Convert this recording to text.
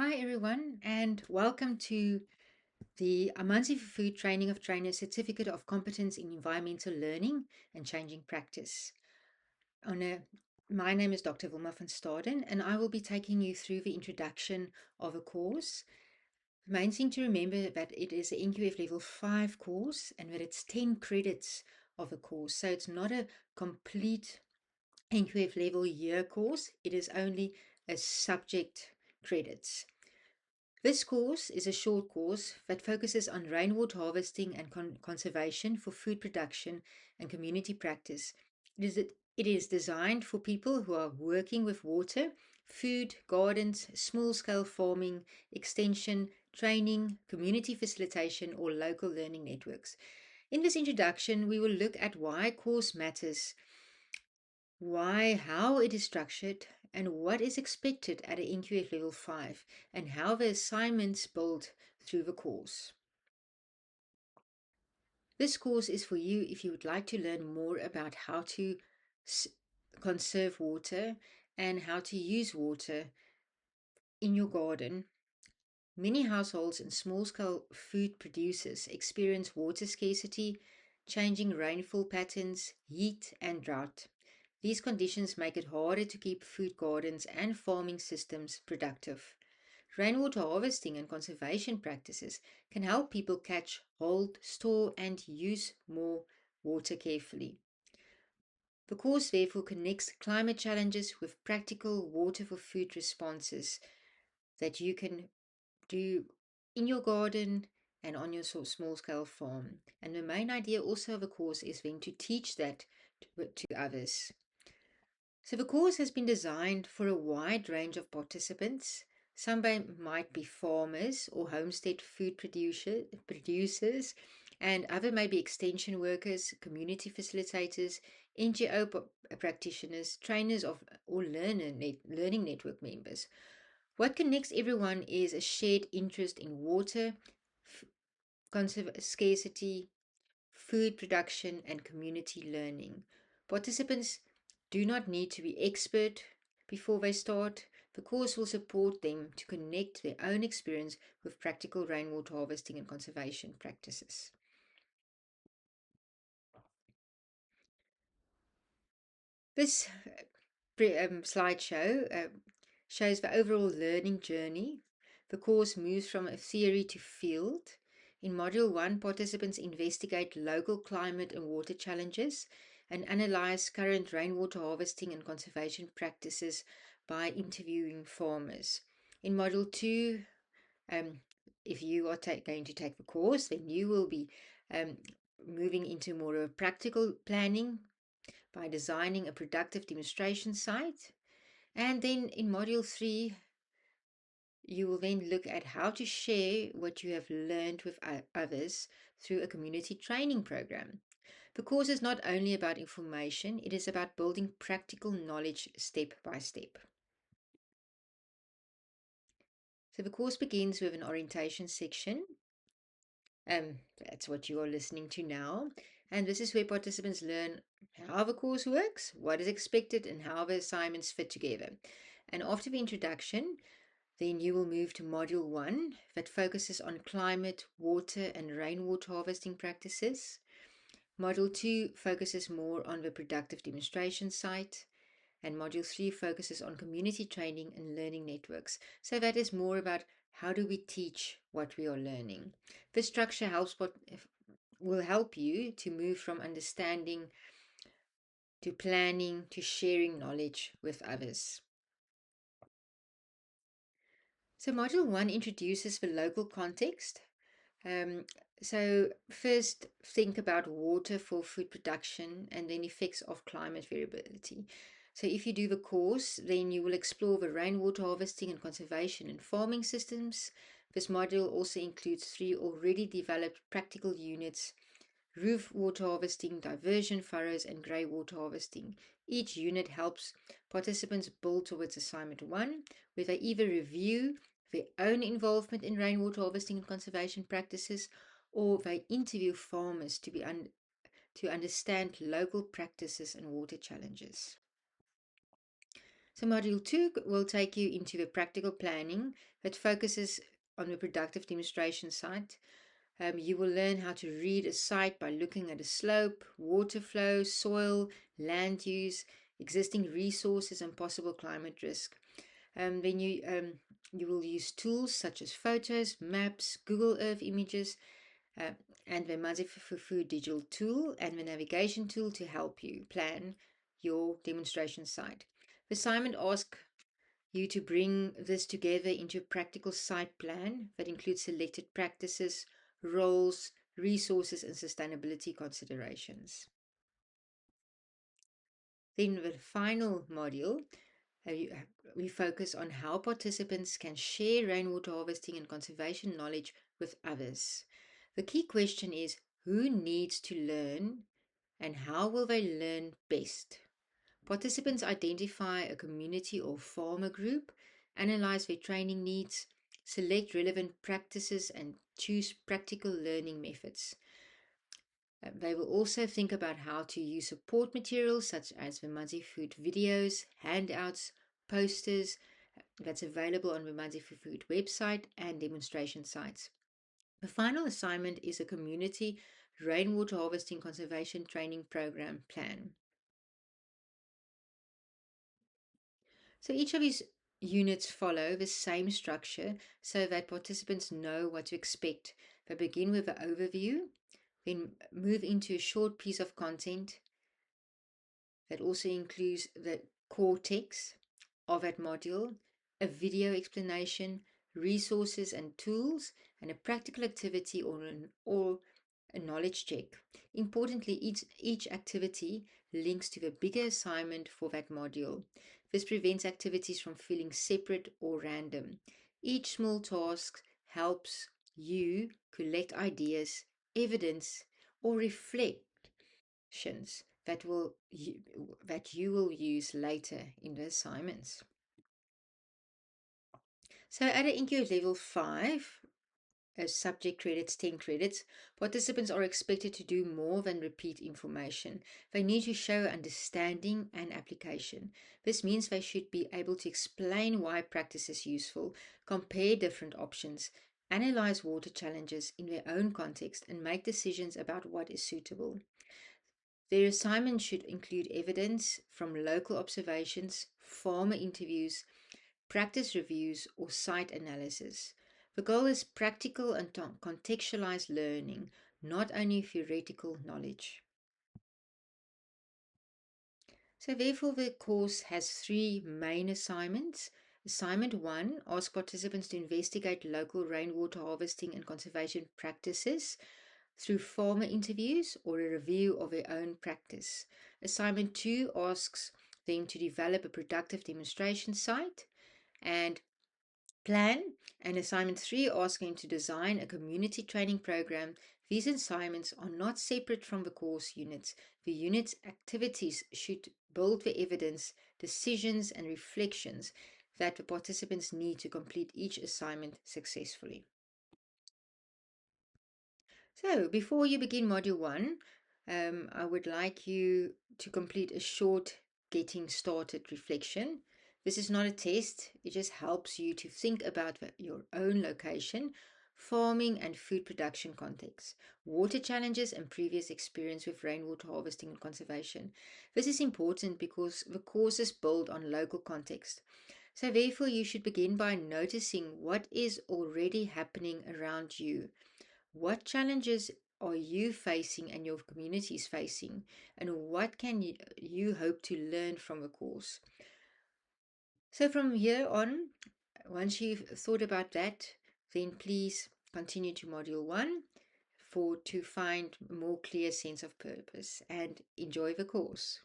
Hi everyone, and welcome to the Amanzi for Food Training of Trainers Certificate of Competence in Environmental Learning and Changing Practice. On a, my name is Dr. Wilma van Staden, and I will be taking you through the introduction of a course. The main thing to remember that it is an NQF Level 5 course and that it's 10 credits of a course. So it's not a complete NQF Level year course, it is only a subject credits. This course is a short course that focuses on rainwater harvesting and conservation for food production and community practice. It is designed for people who are working with water, food, gardens, small-scale farming, extension, training, community facilitation, or local learning networks. In this introduction, we will look at why course matters, how it is structured, and what is expected at an NQF Level 5, and how the assignments build through the course. This course is for you if you would like to learn more about how to conserve water and how to use water in your garden. Many households and small-scale food producers experience water scarcity, changing rainfall patterns, heat, and drought. These conditions make it harder to keep food gardens and farming systems productive. Rainwater harvesting and conservation practices can help people catch, hold, store, and use more water carefully. The course therefore connects climate challenges with practical water for food responses that you can do in your garden and on your small scale farm. And the main idea also of the course is then to teach that to others. So the course has been designed for a wide range of participants. Some might be farmers or homestead food producers, and other may be extension workers, community facilitators, NGO practitioners, trainers of or learning network members. What connects everyone is a shared interest in water, scarcity, food production, and community learning. Participants do not need to be expert before they start. The course will support them to connect their own experience with practical rainwater harvesting and conservation practices. This slideshow shows the overall learning journey. The course moves from a theory to field. In Module 1, participants investigate local climate and water challenges and analyze current rainwater harvesting and conservation practices by interviewing farmers. In Module 2, um, if you are going to take the course, then you will be um, moving into more of a practical planning by designing a productive demonstration site. And then in Module 3, you will then look at how to share what you have learned with others through a community training program. The course is not only about information, it is about building practical knowledge step by step. So the course begins with an orientation section. That's what you are listening to now. And this is where participants learn how the course works, what is expected, and how the assignments fit together. And after the introduction, then you will move to Module 1 that focuses on climate, water, and rainwater harvesting practices. Module 2 focuses more on the productive demonstration site. And Module 3 focuses on community training and learning networks. So that is more about how do we teach what we are learning. This structure will help you to move from understanding to planning to sharing knowledge with others. So Module 1 introduces the local context. Um, so first think about water for food production and then effects of climate variability. So if you do the course, then you will explore the rainwater harvesting and conservation and farming systems. This module also includes 3 already developed practical units: roof water harvesting, diversion furrows, and grey water harvesting. Each unit helps participants build towards assignment 1, where they either review their own involvement in rainwater harvesting and conservation practices, or they interview farmers to understand local practices and water challenges. So Module 2 will take you into the practical planning that focuses on the productive demonstration site. You will learn how to read a site by looking at a slope, water flow, soil, land use, existing resources, and possible climate risk. Then you will use tools such as photos, maps, Google Earth images, uh, and the Amanzi digital tool and the navigation tool to help you plan your demonstration site. The assignment asks you to bring this together into a practical site plan that includes selected practices, roles, resources, and sustainability considerations. Then the final module, we focus on how participants can share rainwater harvesting and conservation knowledge with others. The key question is who needs to learn and how will they learn best? Participants identify a community or farmer group, analyze their training needs, select relevant practices, and choose practical learning methods. They will also think about how to use support materials such as the Amanzi Food videos, handouts, posters that's available on the Amanzi Food website and demonstration sites. The final assignment is a community rainwater harvesting conservation training program plan. So each of these units follow the same structure so that participants know what to expect. They begin with an overview, then move into a short piece of content that also includes the core text of that module, a video explanation, resources and tools, and a practical activity or a knowledge check. Importantly, each activity links to the bigger assignment for that module. This prevents activities from feeling separate or random. Each small task helps you collect ideas, evidence, or reflections that you will use later in the assignments. So at an NQS level 5, subject credits, 10 credits, participants are expected to do more than repeat information. They need to show understanding and application. This means they should be able to explain why practice is useful, compare different options, analyze water challenges in their own context, and make decisions about what is suitable. Their assignment should include evidence from local observations, farmer interviews, practice reviews, or site analysis. The goal is practical and contextualized learning, not only theoretical knowledge. So therefore the course has 3 main assignments. Assignment 1 asks participants to investigate local rainwater harvesting and conservation practices through farmer interviews or a review of their own practice. Assignment 2 asks them to develop a productive demonstration site and plan, and assignment 3 asking to design a community training program. These assignments are not separate from the course units. The unit's activities should build the evidence, decisions, and reflections that the participants need to complete each assignment successfully. So, before you begin Module 1, I would like you to complete a short getting started reflection. This is not a test, it just helps you to think about your own location, farming and food production context, water challenges, and previous experience with rainwater harvesting and conservation. This is important because the course is built on local context. So, therefore, you should begin by noticing what is already happening around you. What challenges are you facing and your community is facing, and what can you hope to learn from the course? So from here on, once you've thought about that, then please continue to Module 1 to find a more clear sense of purpose and enjoy the course.